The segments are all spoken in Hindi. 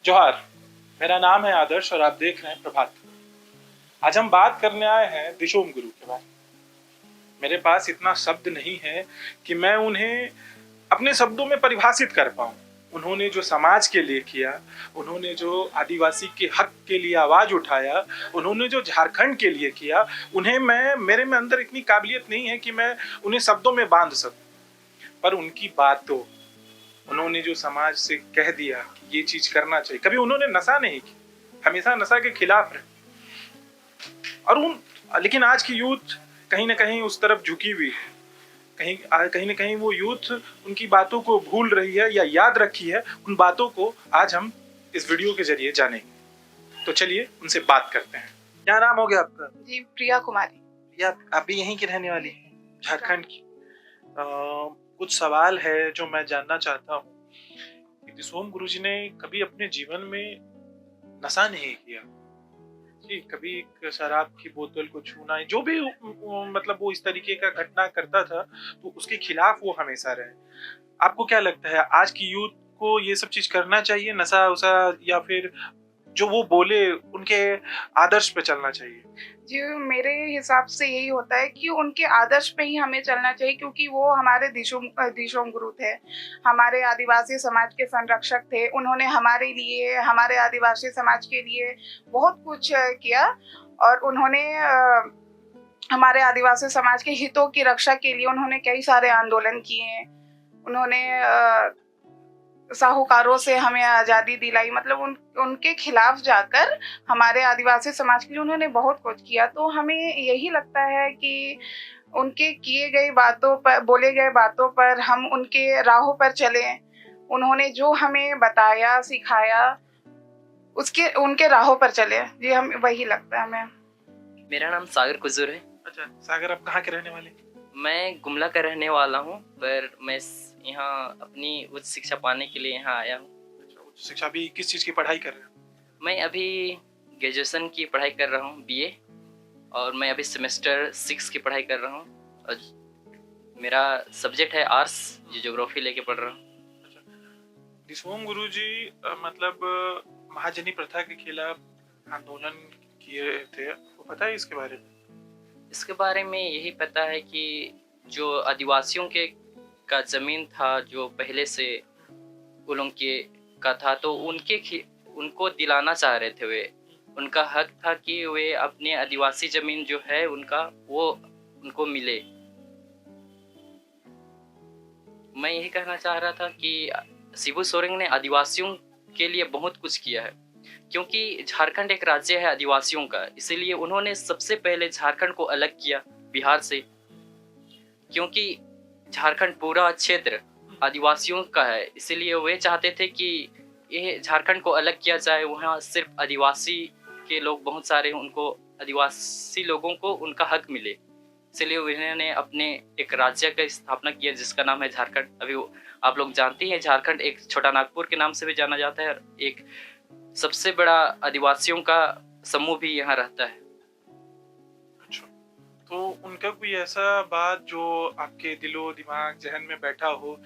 जोहार। मेरा नाम है आदर्श और आप देख रहे हैं प्रभात। आज हम बात करने आए हैं दिशोम गुरु के बारे में। मेरे पास इतना शब्द नहीं है कि मैं उन्हें अपने शब्दों में परिभाषित कर पाऊं। उन्होंने जो समाज के लिए किया, उन्होंने जो आदिवासी के हक के लिए आवाज उठाया, उन्होंने जो झारखंड के लिए किया, उन्हें मेरे में अंदर इतनी काबिलियत नहीं है कि मैं उन्हें शब्दों में बांध सकूं। पर उनकी बातों, उन्होंने जो समाज से कह दिया कि ये चीज करना चाहिए, कभी उन्होंने नशा नहीं की, हमेशा नशा के खिलाफ रहे। और उन लेकिन आज की यूथ कहीं ना कहीं उस तरफ झुकी हुई है। कहीं ना कहीं वो यूथ उनकी बातों को भूल रही है या याद रखी है। उन बातों को आज हम इस वीडियो के जरिए जानेंगे। तो चलिए उनसे बात करते हैं। क्या नाम हो गया आपका? जी, प्रिया कुमारी। या आप भी यहीं की रहने वाली हैं, झारखंड की? कुछ सवाल है जो मैं जानना चाहता हूँ कि दिशोम गुरुजी ने कभी अपने जीवन में नशा नहीं किया जी, कभी एक शराब की बोतल को छूना, जो भी मतलब वो इस तरीके का घटना करता था तो उसके खिलाफ वो हमेशा रहे। आपको क्या लगता है आज की यूथ को ये सब चीज करना चाहिए, नशा उसा, या फिर जो वो बोले उनके आदर्श पे चलना चाहिए? जी, मेरे हिसाब से यही होता है कि उनके आदर्श पे ही हमें चलना चाहिए, क्योंकि वो हमारे दिशोम गुरु थे, हमारे आदिवासी समाज के संरक्षक थे। उन्होंने हमारे लिए, हमारे आदिवासी समाज के लिए बहुत कुछ किया और उन्होंने हमारे आदिवासी समाज के हितों की रक्षा के लिए उन्होंने कई सारे आंदोलन किए हैं। उन्होंने साहूकारों से हमें आज़ादी दिलाई, मतलब उनके खिलाफ जाकर हमारे आदिवासी समाज के लिए उन्होंने बहुत कुछ किया। तो हमें यही लगता है कि उनके किए गए बातों पर, बोले गए बातों पर हम उनके राहों पर चलें। उन्होंने जो हमें बताया, सिखाया, उनके राहों पर चले। जी, हम वही लगता है हमें। मेरा नाम सागर कुजूर है। अच्छा सागर, आप कहाँ के रहने वाले? मैं गुमला का रहने वाला हूँ, पर मैं यहाँ अपनी उच्च शिक्षा पाने के लिए यहाँ आया हूँ। अच्छा, उच्च शिक्षा भी किस चीज की पढ़ाई कर रहे हैं? मैं अभी ग्रेजुएशन की पढ़ाई कर रहा हूँ, बीए, और मैं अभी सेमेस्टर 6 की पढ़ाई कर रहा हूँ और मेरा सब्जेक्ट है आर्ट्स, जो ज्योग्राफी लेके पढ़ रहा हूँ। अच्छा, दिशोम गुरु जी मतलब महाजनी प्रथा के खिलाफ आंदोलन किए थे, वो पता है इसके बारे में? इसके बारे में यही पता है कि जो आदिवासियों के का ज़मीन था, जो पहले से उन लोगों के का था, तो उनको दिलाना चाह रहे थे। वे उनका हक था कि वे अपने आदिवासी ज़मीन जो है उनका, वो उनको मिले। मैं यही कहना चाह रहा था कि शिबू सोरेन ने आदिवासियों के लिए बहुत कुछ किया है, क्योंकि झारखंड एक राज्य है आदिवासियों का, इसीलिए उन्होंने सबसे पहले झारखंड को अलग किया बिहार से, क्योंकि झारखंड पूरा क्षेत्र आदिवासियों का है। इसीलिए वे चाहते थे कि ये झारखंड को अलग किया जाए, वहाँ सिर्फ आदिवासी के लोग बहुत सारे, उनको आदिवासी लोगों को उनका हक मिले। इसलिए उन्होंने अपने एक राज्य का स्थापना किया जिसका नाम है झारखंड। अभी आप लोग जानते हैं झारखंड एक छोटा नागपुर के नाम से भी जाना जाता है, एक सबसे बड़ा आदिवासियों का समूह भी यहाँ रहता है। अच्छा, तो उनका कोई ऐसा बात जो आपके दिलो दिमाग जहन में बैठा हो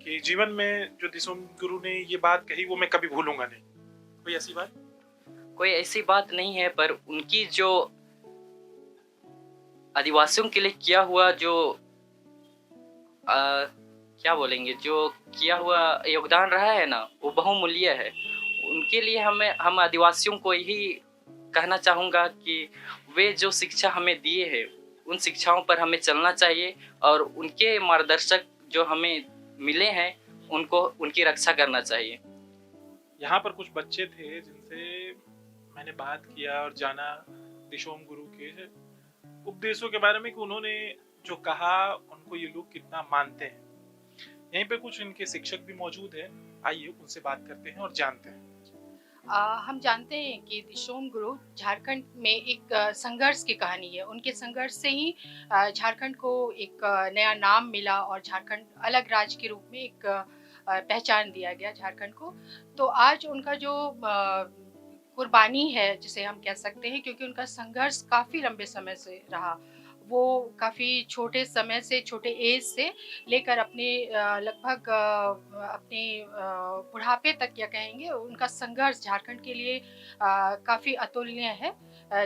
कि जीवन में जो दिशोम गुरु ने ये बात कही वो मैं कभी भूलूंगा नहीं, कोई ऐसी बात? कोई ऐसी बात नहीं है, पर उनकी जो आदिवासियों के लिए किया हुआ जो क्या बोलेंगे, जो किया हुआ योगदान रहा है ना, वो बहुमूल्य है। उनके लिए हम आदिवासियों को यही कहना चाहूँगा कि वे जो शिक्षा हमें दिए हैं, उन शिक्षाओं पर हमें चलना चाहिए और उनके मार्गदर्शक जो हमें मिले हैं उनको, उनकी रक्षा करना चाहिए। यहाँ पर कुछ बच्चे थे जिनसे मैंने बात किया और जाना दिशोम गुरु के उपदेशों के बारे में कि उन्होंने जो कहा उनको ये लोग कितना मानते हैं। यहीं पे कुछ इनके शिक्षक भी मौजूद हैं, आइए उनसे बात करते हैं और जानते हैं। हम जानते हैं कि दिशोम गुरु झारखंड में एक संघर्ष की कहानी है। उनके संघर्ष से ही झारखंड को एक नया नाम मिला और झारखंड अलग राज्य के रूप में एक पहचान दिया गया झारखंड को। तो आज उनका जो कुर्बानी है जिसे हम कह सकते हैं, क्योंकि उनका संघर्ष काफ़ी लंबे समय से रहा वो काफ़ी छोटे समय से, छोटे एज से लेकर अपने लगभग अपने बुढ़ापे तक क्या कहेंगे, उनका संघर्ष झारखंड के लिए काफ़ी अतुलनीय है,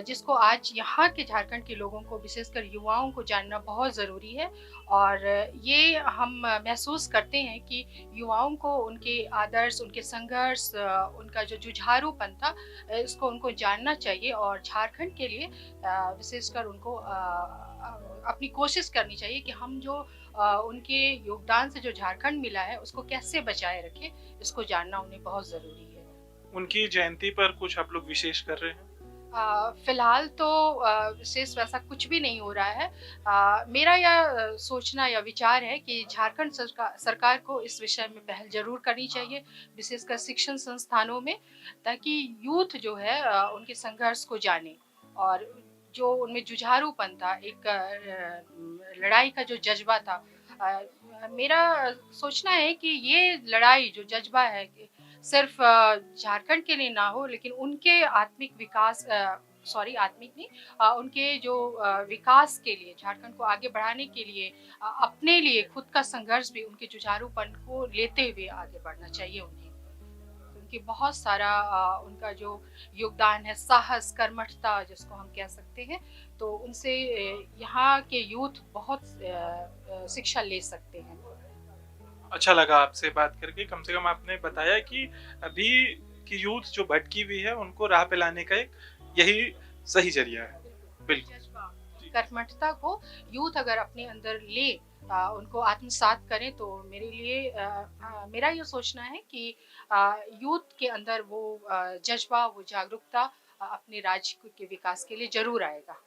जिसको आज यहाँ के झारखंड के लोगों को, विशेषकर युवाओं को जानना बहुत ज़रूरी है। और ये हम महसूस करते हैं कि युवाओं को उनके आदर्श, उनके संघर्ष, उनका जो जुझारूपन था, इसको उनको जानना चाहिए और झारखंड के लिए विशेषकर उनको अपनी कोशिश करनी चाहिए कि हम जो उनके योगदान से जो झारखंड मिला है, उसको कैसे बचाए रखें, इसको जानना उन्हें बहुत ज़रूरी है। उनकी जयंती पर कुछ आप लोग विशेष कर रहे हैं? फिलहाल तो विशेष वैसा कुछ भी नहीं हो रहा है। मेरा यह सोचना या विचार है कि झारखंड सरकार को इस विषय में पहल ज़रूर करनी चाहिए, विशेषकर शिक्षण संस्थानों में, ताकि यूथ जो है उनके संघर्ष को जाने और जो उनमें जुझारूपन था, एक लड़ाई का जो जज़्बा था, मेरा सोचना है कि ये लड़ाई जो जज़्बा है कि सिर्फ़ झारखंड के लिए ना हो, लेकिन उनके आत्मिक विकास, सॉरी आत्मिक नहीं, उनके जो विकास के लिए, झारखंड को आगे बढ़ाने के लिए, अपने लिए खुद का संघर्ष भी, उनके जुझारूपन को लेते हुए आगे बढ़ना चाहिए उन्हें। क्योंकि बहुत सारा उनका जो योगदान है, साहस, कर्मठता जिसको हम कह सकते हैं, तो उनसे यहाँ के यूथ बहुत शिक्षा ले सकते हैं। अच्छा लगा आपसे बात करके, कम से कम आपने बताया कि अभी की यूथ जो भटकी हुई है उनको राह पे लाने का एक यही सही जरिया है। बिल्कुल। जज़्बा, कर्मठता को यूथ अगर अपने अंदर ले, उनको आत्मसात करें, तो मेरे लिए मेरा ये सोचना है कि यूथ के अंदर वो जज़्बा, वो जागरूकता अपने राज्य के विकास के लिए ज़रूर आएगा।